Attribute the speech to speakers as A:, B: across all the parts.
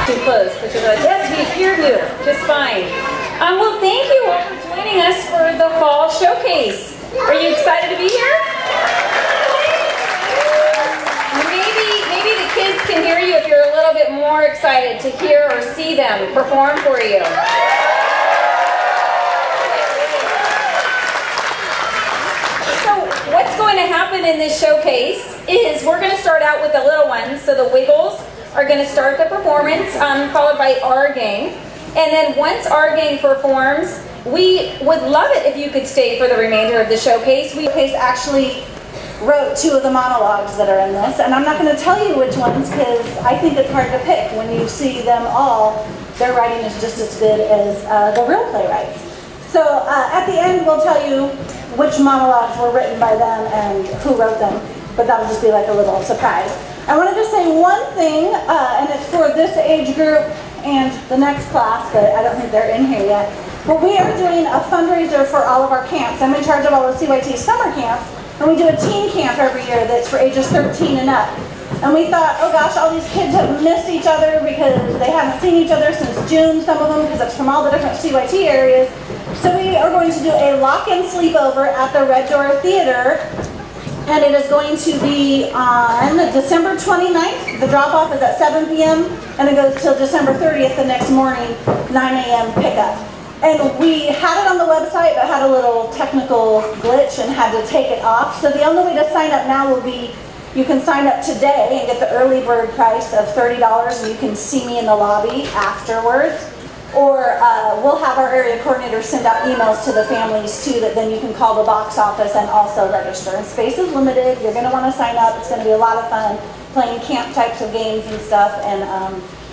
A: too close, but you're like, yes, we hear you just fine. Well, thank you all for joining us for the Fall Showcase. Are you excited to be here? Maybe the kids can hear you if you're a little bit more excited to hear or see them perform for you. So what's going to happen in this showcase is we're going to start out with the little ones. So the Wiggles are going to start the performance, followed by our gang. And then once our gang performs, we would love it if you could stay for the remainder of the showcase. We
B: actually wrote 2 of the monologues that are in this, and I'm not going to tell you which ones because I think it's hard to pick. When you see them all, their writing is just as good as the real playwrights. So at the end, we'll tell you which monologues were written by them and who wrote them, but that'll just be like a little surprise. I wanted to say one thing, and it's for this age group and the next class, but I don't think they're in here yet. But we are doing a fundraiser for all of our camps. I'm in charge of all the CYT summer camps, and we do a teen camp every year that's for ages 13 and up. And we thought, oh gosh, all these kids have missed each other because they haven't seen each other since June, some of them, because it's from all the different CYT areas. So we are going to do a lock-in sleepover at the Red Door Theater, and it is going to be on December 29th. The drop-off is at 7 p.m., and it goes till December 30th the next morning, 9 a.m. pickup. And we had it on the website, but had a little technical glitch and had to take it off. So the only way to sign up now will be, you can sign up today and get the early bird price of $30, and you can see me in the lobby afterwards. Or we'll have our area coordinator send out emails to the families too, that then you can call the box office and also register. And space is limited. You're going to want to sign up. It's going to be a lot of fun playing camp types of games and stuff. And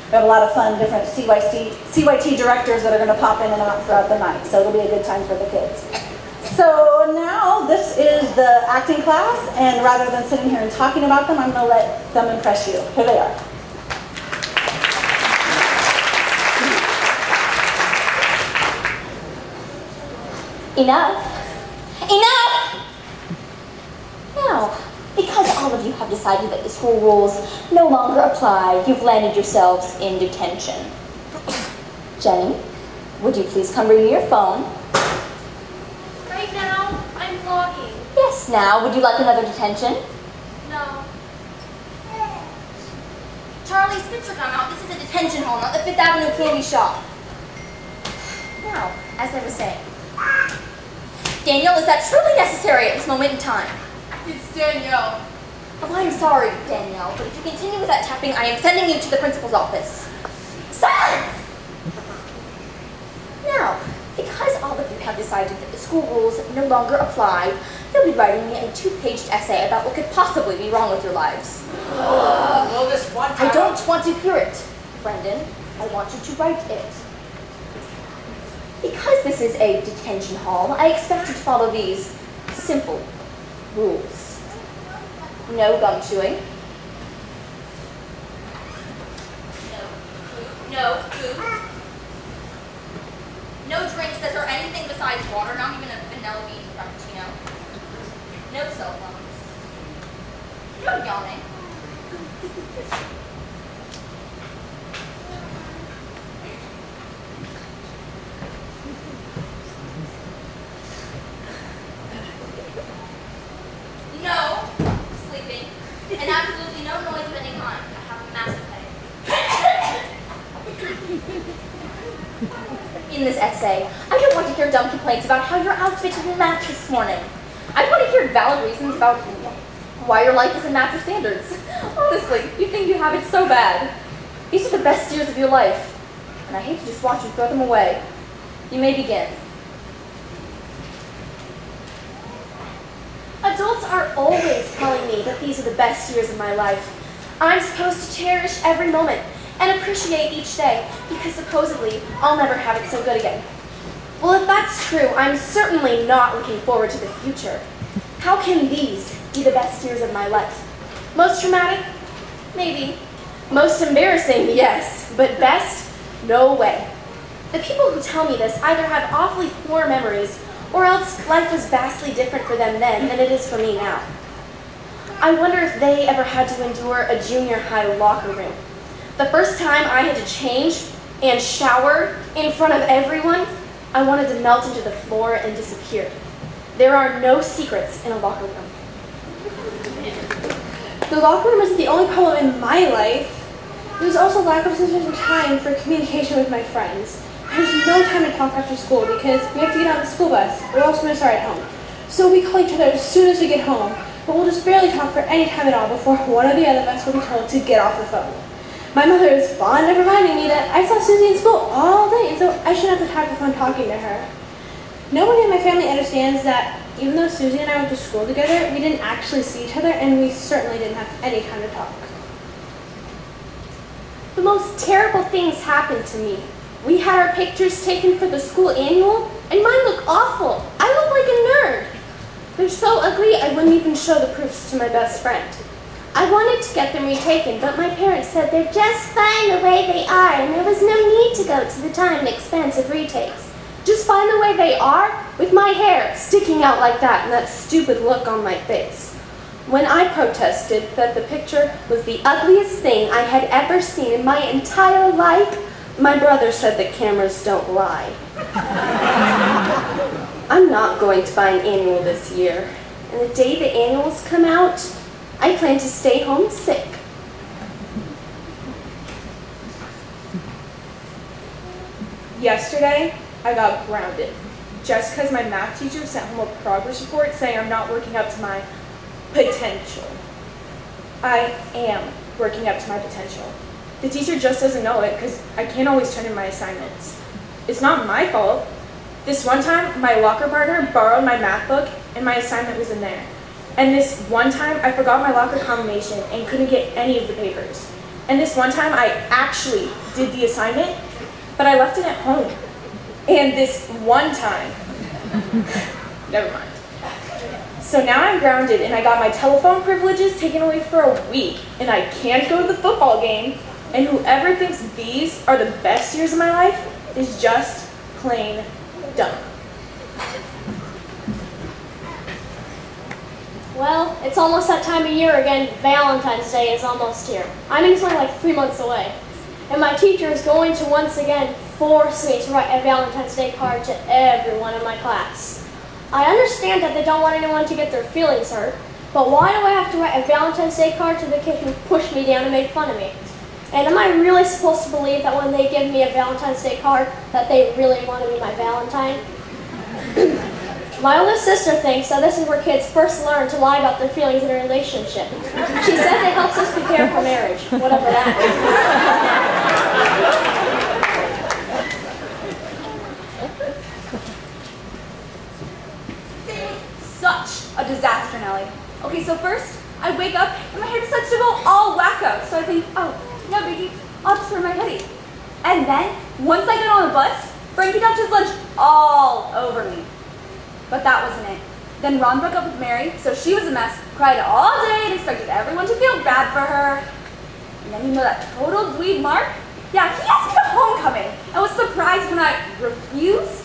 B: we have a lot of fun, different CYT directors that are going to pop in and out throughout the night. So it'll be a good time for the kids. So now this is the acting class, and rather than sitting here and talking about them, I'm going to let them impress you. Here they are.
C: Enough! Enough! Now, because all of you have decided that the school rules no longer apply, you've landed yourselves in detention. Jenny, would you please come bring me your phone?
D: Right now, I'm vlogging.
C: Yes, now, would you like another detention?
D: No.
C: Charlie, spit your gum out. This is a detention hall, not the Fifth Avenue candy shop. Now, as I was saying, Danielle, is that truly necessary at this moment in time?
D: It's Danielle.
C: Oh, I'm sorry, Danielle, but if you continue with that tapping, I am sending you to the principal's office. Silence! Now, because all of you have decided that the school rules no longer apply, you'll be writing me a 2-page essay about what could possibly be wrong with your lives.
E: Well, this one time...
C: I don't want to hear it, Brendan. I want you to write it. Because this is a detention hall, I expect you to follow these simple rules. No gum chewing. No food. No drinks that are anything besides water, not even a vanilla bean frappuccino. No cell phones. No yawning. No sleeping, and absolutely no noise of any kind. I have a massive headache. In this essay, I don't want to hear dumb complaints about how your outfit didn't match this morning. I want to hear valid reasons about why your life doesn't match your standards. Honestly, you think you have it so bad. These are the best years of your life, and I hate to just watch you throw them away. You may begin.
F: Adults are always telling me that these are the best years of my life. I'm supposed to cherish every moment and appreciate each day because supposedly I'll never have it so good again. Well, if that's true, I'm certainly not looking forward to the future. How can these be the best years of my life? Most traumatic? Maybe. Most embarrassing? Yes. But best? No way. The people who tell me this either have awfully poor memories or else life was vastly different for them then than it is for me now. I wonder if they ever had to endure a junior high locker room. The first time I had to change and shower in front of everyone, I wanted to melt into the floor and disappear. There are no secrets in a locker room.
G: The locker room isn't the only problem in my life. There's also lack of sufficient time for communication with my friends. There's no time to talk after school because we have to get on the school bus or else we're going to start at home. So we call each other as soon as we get home, but we'll just barely talk for any time at all before one or the other of us will be told to get off the phone. My mother is fond of reminding me that I saw Susie in school all day, and so I shouldn't have to talk the phone talking to her. No one in my family understands that even though Susie and I went to school together, we didn't actually see each other, and we certainly didn't have any time to talk.
F: The most terrible things happened to me. We had our pictures taken for the school annual, and mine look awful. I look like a nerd. They're so ugly, I wouldn't even show the proofs to my best friend. I wanted to get them retaken, but my parents said they're just fine the way they are, and there was no need to go to the time and expense of retakes. Just fine the way they are, with my hair sticking out like that and that stupid look on my face. When I protested that the picture was the ugliest thing I had ever seen in my entire life, my brother said that cameras don't lie. I'm not going to buy an annual this year, and the day the annuals come out, I plan to stay home sick.
G: Yesterday, I got grounded just because my math teacher sent home a progress report saying I'm not working up to my potential. I am working up to my potential. The teacher just doesn't know it because I can't always turn in my assignments. It's not my fault. This one time, my locker partner borrowed my math book and my assignment was in there. And this one time, I forgot my locker combination and couldn't get any of the papers. And this one time, I actually did the assignment, but I left it at home. And this one time, never mind. So now I'm grounded and I got my telephone privileges taken away for a week and I can't go to the football game. And whoever thinks these are the best years of my life is just plain dumb.
H: Well, it's almost that time of year again. Valentine's Day is almost here. I mean, it's only like 3 months away. And my teacher is going to once again force me to write a Valentine's Day card to everyone in my class. I understand that they don't want anyone to get their feelings hurt, but why do I have to write a Valentine's Day card to the kid who pushed me down and made fun of me? And am I really supposed to believe that when they give me a Valentine's Day card that they really want to be my Valentine? My older sister thinks that this is where kids first learn to lie about their feelings in a relationship. She says it helps us prepare for marriage, whatever that
C: is. Such a disaster, Nellie. Okay, so first, I wake up and my hair decides to go all wacko. So I think, oh, no biggie, I'll just wear my hoodie. And then, once I get on the bus, Frankie dumped his lunch all over me. But that wasn't it. Then Ron broke up with Mary, so she was a mess, cried all day and expected everyone to feel bad for her. And then you know that total dweeb Mark? Yeah, he asked me to homecoming and was surprised when I refused.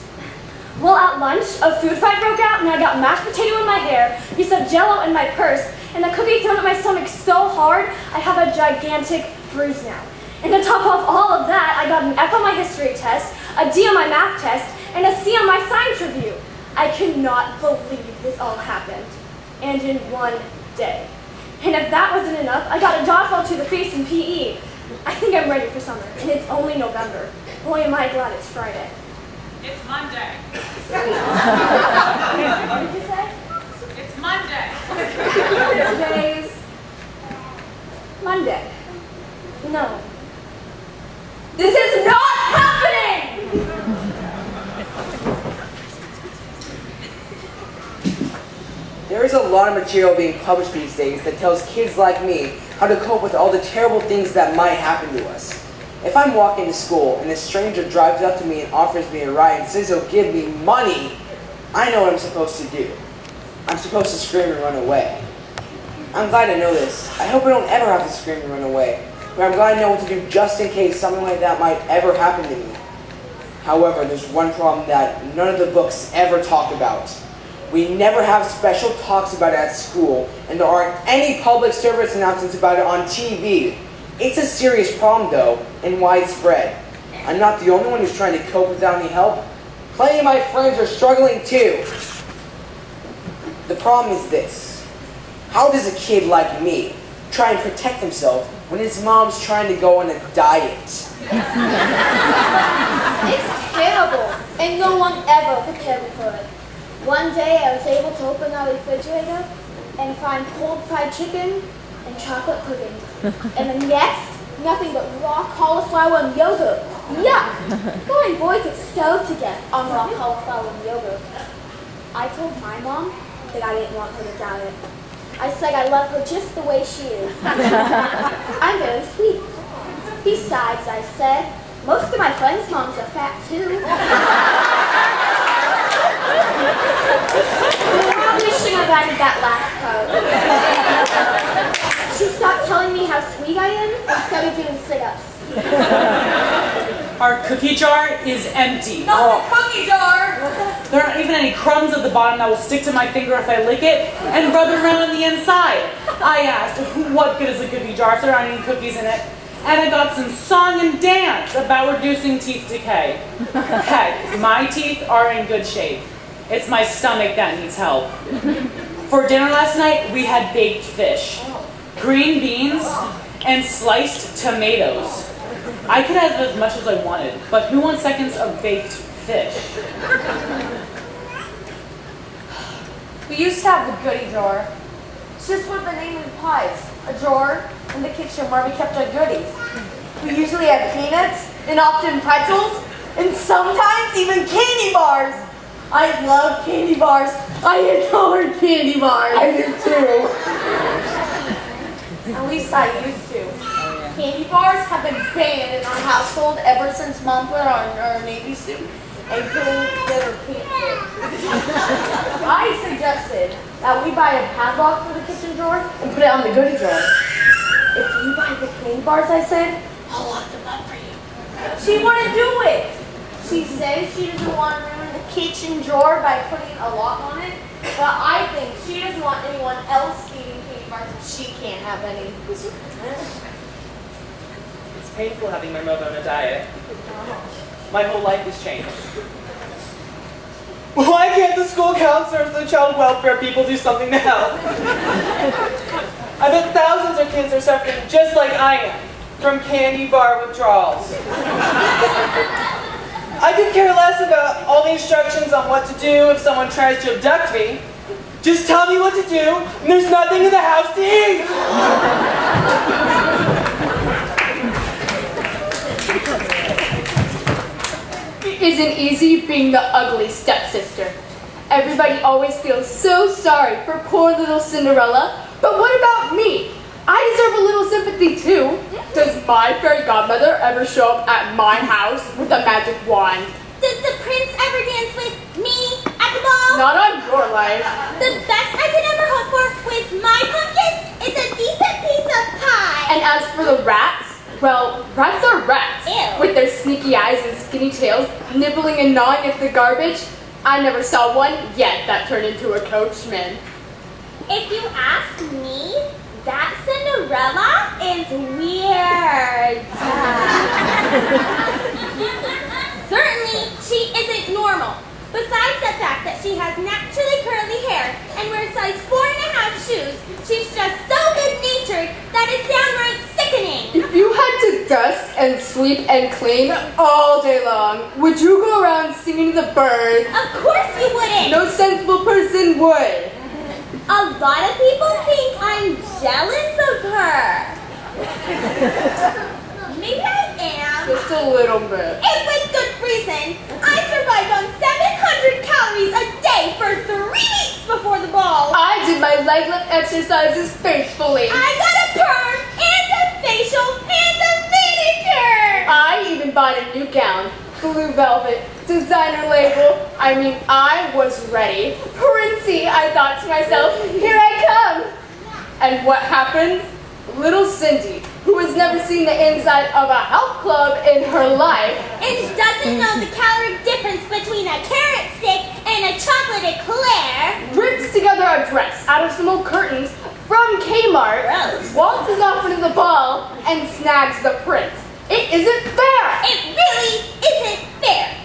F: Well, at lunch, a food fight broke out and I got mashed potato in my hair, piece of Jell-O in my purse, and a cookie thrown at my stomach so hard, I have a gigantic bruise now. And to top off all of that, I got an F on my history test, a D on my math test, and a C on my science review. I cannot believe this all happened. And in one day. And if that wasn't enough, I got a dodgeball to the face in PE. I think I'm ready for summer, and it's only November. Boy, am I glad it's Friday.
E: It's Monday.
C: What did you say?
E: It's Monday.
C: Today's Monday.
F: No.
C: This is not happening!
I: There is a lot of material being published these days that tells kids like me how to cope with all the terrible things that might happen to us. If I'm walking to school and a stranger drives up to me and offers me a ride and says he'll give me money, I know what I'm supposed to do. I'm supposed to scream and run away. I'm glad I know this. I hope I don't ever have to scream and run away, but I'm glad I know what to do just in case something like that might ever happen to me. However, there's one problem that none of the books ever talk about. We never have special talks about it at school, and there aren't any public service announcements about it on TV. It's a serious problem though, and widespread. I'm not the only one who's trying to cope without any help. Plenty of my friends are struggling too. The problem is this. How does a kid like me try and protect himself when his mom's trying to go on a diet?
F: It's terrible, and no one ever prepared me for it. One day I was able to open our refrigerator and find cold fried chicken and chocolate pudding. And the next, nothing but raw cauliflower and yogurt. Yuck! My boy could starve to death on raw cauliflower and yogurt. I told my mom that I didn't want her to diet. I said I love her just the way she is. I'm very sweet. Besides, I said, most of my friends' moms are fat too. Probably shouldn't have added that last part. She stopped telling me how sweet I am and started doing sit-ups.
J: Our cookie jar is empty.
E: Not the cookie jar!
J: There aren't even any crumbs at the bottom that will stick to my finger if I lick it and rub it around on the inside. I asked, what good is a cookie jar if there aren't any cookies in it? And I got some song and dance about reducing teeth decay. Heck, my teeth are in good shape. It's my stomach that needs help. For dinner last night, we had baked fish, green beans, and sliced tomatoes. I could have as much as I wanted, but who wants seconds of baked fish?
K: We used to have the goodie drawer. It's just what the name implies, a drawer in the kitchen where we kept our goodies. We usually had peanuts, and often pretzels, and sometimes even candy bars. I love candy bars. I adore candy bars.
I: I do too.
K: At least I used to. Candy bars have been banned in our household ever since Mom put on our Navy suit and couldn't get her pants fit. I suggested that we buy a padlock for the kitchen drawer and put it on the goodie drawer. If you buy the candy bars, I said, I'll lock them up for you. She wouldn't do it. She says she doesn't want to ruin the kitchen drawer by putting a lock on it, but I think she doesn't want anyone else eating candy bars if she can't have any.
J: It's painful having my mother on a diet. My whole life has changed. Why can't the school counselors and the child welfare people do something to help? I bet thousands of kids are suffering just like I am from candy bar withdrawals. I could care less about all the instructions on what to do if someone tries to abduct me. Just tell me what to do, and there's nothing in the house to eat.
G: It isn't easy being the ugly stepsister. Everybody always feels so sorry for poor little Cinderella, but what about me? I deserve a little sympathy too. Does my fairy godmother ever show up at my house with a magic wand?
C: Does the prince ever dance with me at the ball?
G: Not on your life.
C: The best I could ever hope for with my pumpkins is a decent piece of pie.
G: And as for the rats, well, rats are rats.
C: Ew.
G: With their sneaky eyes and skinny tails, nibbling and gnawing at the garbage. I never saw one yet that turned into a coachman.
C: If you ask me, that Cinderella is weird. Certainly, she isn't normal. Besides the fact that she has naturally curly hair and wears size 4.5 shoes, she's just so good-natured that it's downright sickening.
G: If you had to dust and sweep and clean all day long, would you go around singing to the birds?
C: Of course you wouldn't.
G: No sensible person would.
C: A lot of people think I'm jealous of her. Maybe I am.
G: Just a little bit.
C: And with good reason. I survived on 700 calories a day for 3 weeks before the ball.
G: I did my leg lift exercises faithfully.
C: I got a perm and a facial and a manicure.
G: I even bought a new gown. Blue velvet, designer label. I mean, I was ready. Princey, I thought to myself, here I come. And what happens? Little Cindy, who has never seen the inside of a health club in her life,
C: And doesn't know the caloric difference between a carrot stick and a chocolate eclair.
G: rips together a dress out of some old curtains,
K: from Kmart
A: Gross.
K: waltzes off into the ball and snags the prince. It isn't fair.
A: It really isn't fair.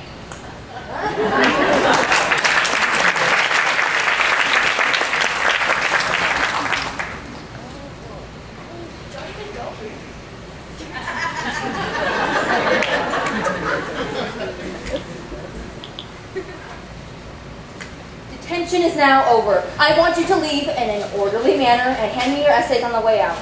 C: Detention is now over. I want you to leave in an orderly manner and hand me your essays on the way out.